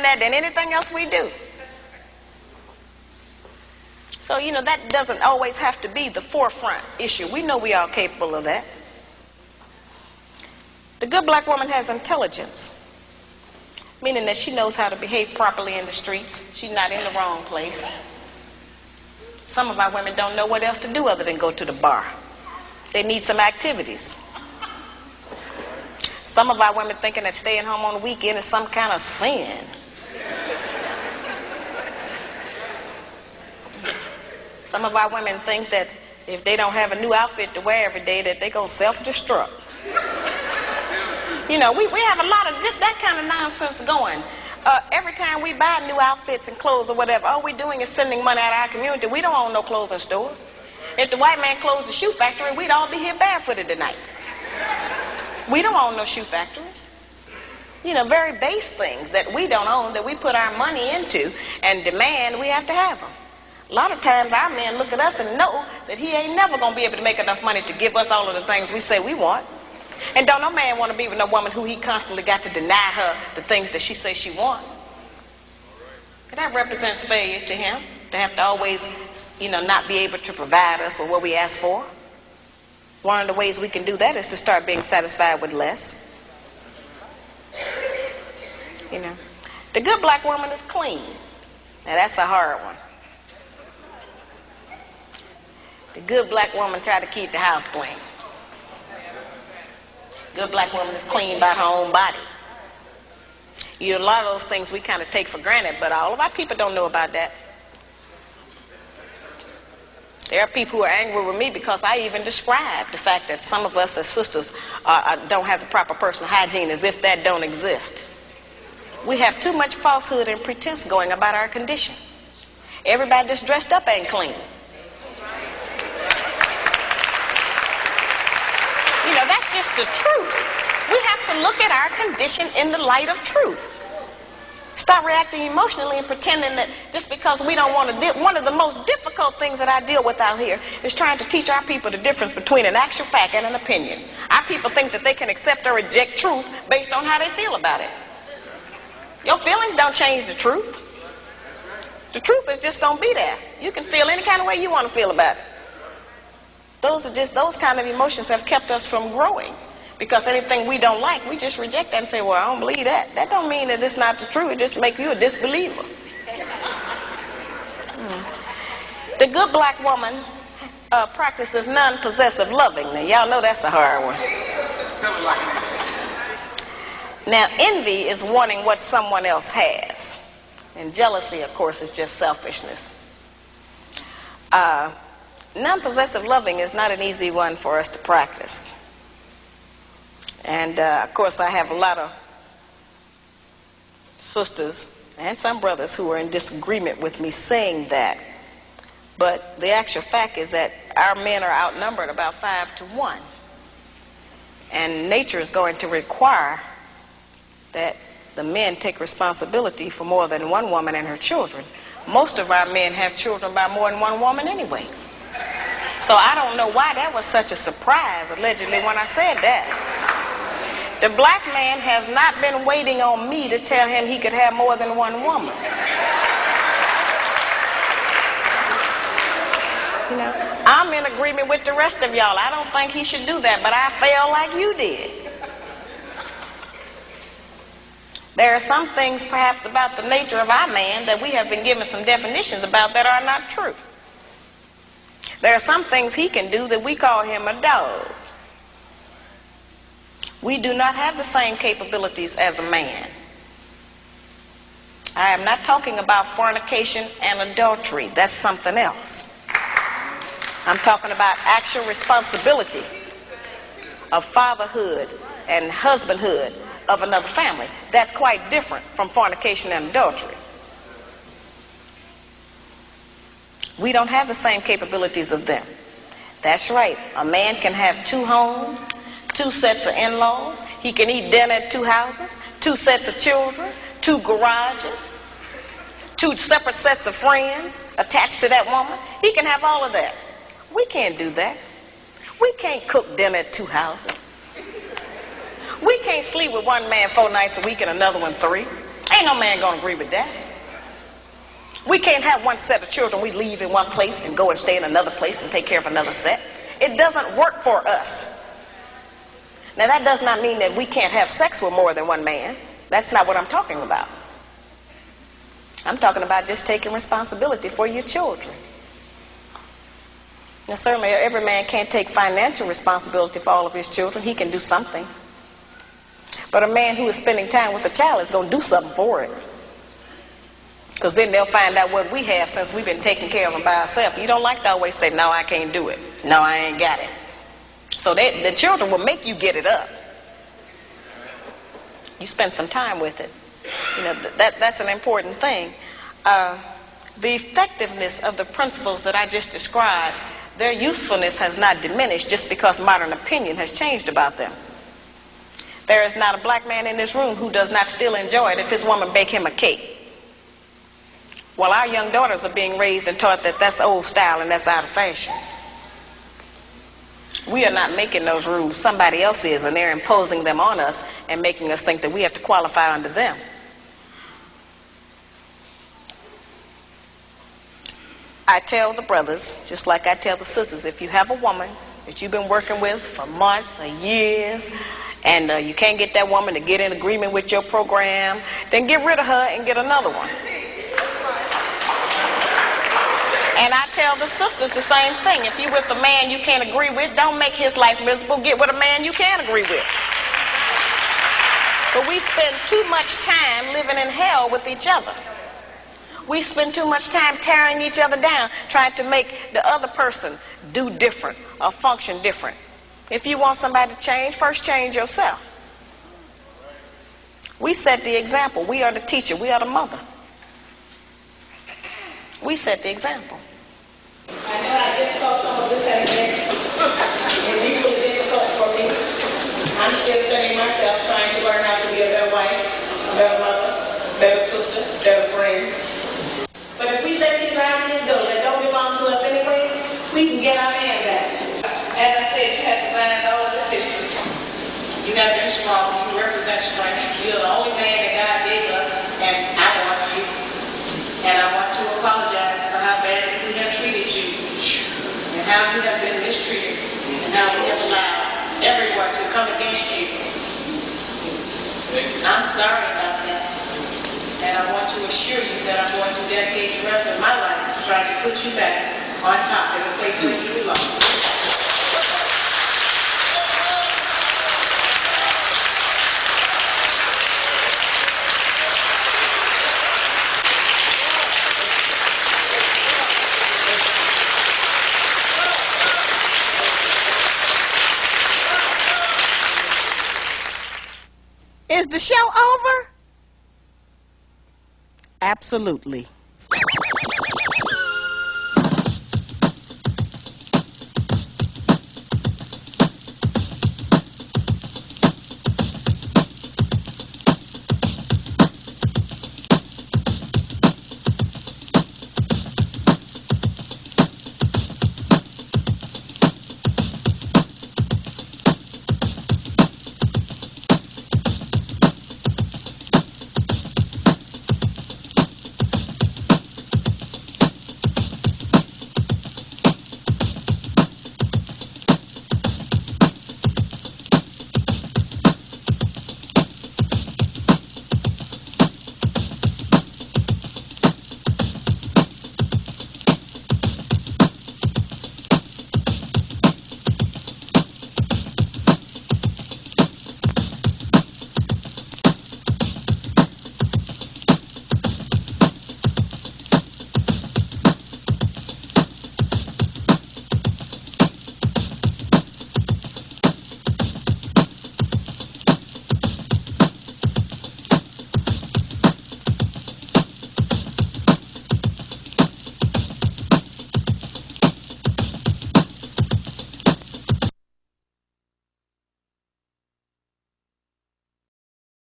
that than anything else we do. So, you know, that doesn't always have to be the forefront issue. We know we are capable of that. The good black woman has intelligence, meaning that she knows how to behave properly in the streets. She's not in the wrong place. Some of our women don't know what else to do other than go to the bar. They need some activities. Some of our women thinking that staying home on the weekend is some kind of sin. Some of our women think that if they don't have a new outfit to wear every day, that they go self-destruct. You know, we have a lot of just that kind of nonsense going. Every time we buy new outfits and clothes or whatever, all we're doing is sending money out of our community. We don't own no clothing stores. If the white man closed the shoe factory, we'd all be here barefooted tonight. We don't own no shoe factories. You know, very base things that we don't own, that we put our money into and demand we have to have them. A lot of times our men look at us and know that he ain't never going to be able to make enough money to give us all of the things we say we want. And don't no man want to be with no woman who he constantly got to deny her the things that she says she wants. And that represents failure to him, to have to always, you know, not be able to provide us with what we ask for. One of the ways we can do that is to start being satisfied with less. You know, the good black woman is clean. Now that's a hard one. The good black woman try to keep the house clean. Good black woman is clean by her own body. You know, a lot of those things we kind of take for granted, but all of our people don't know about that. There are people who are angry with me because I even describe the fact that some of us as sisters don't have the proper personal hygiene, as if that don't exist. We have too much falsehood and pretense going about our condition. Everybody that's dressed up ain't clean. You know, that's just the truth. We have to look at our condition in the light of truth. Stop reacting emotionally and pretending that just because we don't want to deal. One of the most difficult things that I deal with out here is trying to teach our people the difference between an actual fact and an opinion. Our people think that they can accept or reject truth based on how they feel about it. Your feelings don't change the truth. The truth is just going to be there. You can feel any kind of way you want to feel about it. Those kind of emotions have kept us from growing. Because anything we don't like, we just reject that and say, well, I don't believe that. That don't mean that it's not the truth. It just makes you a disbeliever. The good black woman practices non-possessive loving. Now, y'all know that's a hard one. Now, envy is wanting what someone else has. And jealousy, of course, is just selfishness. Non-possessive loving is not an easy one for us to practice. And, of course, I have a lot of sisters and some brothers who are in disagreement with me saying that. But the actual fact is that our men are outnumbered about 5 to 1. And nature is going to require that the men take responsibility for more than one woman and her children. Most of our men have children by more than one woman anyway. So I don't know why that was such a surprise, allegedly, when I said that. The black man has not been waiting on me to tell him he could have more than one woman. You know, I'm in agreement with the rest of y'all. I don't think he should do that, but I feel like you did. There are some things perhaps about the nature of our man that we have been given some definitions about that are not true. There are some things he can do that we call him a dog. We do not have the same capabilities as a man. I am not talking about fornication and adultery. That's something else. I'm talking about actual responsibility of fatherhood and husbandhood of another family. That's quite different from fornication and adultery. We don't have the same capabilities of them. That's right. A man can have 2 homes, 2 sets of in-laws. He can eat dinner at 2 houses, 2 sets of children, 2 garages, 2 separate sets of friends attached to that woman. He can have all of that. We can't do that. We can't cook dinner at 2 houses. We can't sleep with one man 4 nights a week and another one 3. Ain't no man gonna agree with that. We can't have one set of children we leave in one place and go and stay in another place and take care of another set. It doesn't work for us. Now that does not mean that we can't have sex with more than one man. That's not what I'm talking about. I'm talking about just taking responsibility for your children. Now certainly every man can't take financial responsibility for all of his children. He can do something. But a man who is spending time with a child is going to do something for it. Because then they'll find out what we have since we've been taking care of them by ourselves. You don't like to always say, no, I can't do it. No, I ain't got it. So the children will make you get it up. You spend some time with it. You know, that's an important thing. The effectiveness of the principles that I just described, their usefulness has not diminished just because modern opinion has changed about them. There is not a black man in this room who does not still enjoy it if his woman bake him a cake. Well, our young daughters are being raised and taught that that's old style and that's out of fashion. We are not making those rules. Somebody else is, and they're imposing them on us and making us think that we have to qualify under them. I tell the brothers, just like I tell the sisters, if you have a woman that you've been working with for months or years, and you can't get that woman to get in agreement with your program, then get rid of her and get another one. And I tell the sisters the same thing. If you're with a man you can't agree with, don't make his life miserable. Get with a man you can agree with. But we spend too much time living in hell with each other. We spend too much time tearing each other down, trying to make the other person do different or function different. If you want somebody to change, first change yourself. We set the example. We are the teacher. We are the mother. We set the example. I know how difficult some of this has been. It's equally difficult for me. I'm still studying myself, trying to learn how to be a better wife, a better mother, a better sister, a better friend. But if we let these ideas go that don't belong to us anyway, we can get our man back. As I said, you have survived all of this history. You got to be strong. You represent strength. You're the only man that God gave us, and I want you. And I want to apologize for how badly we have treated you, and how you have been mistreated, and how we have allowed everyone to come against you. I'm sorry about that. And I want to assure you that I'm going to dedicate the rest of my life to try to put you back on top in the place where you belong. Is the show over? Absolutely.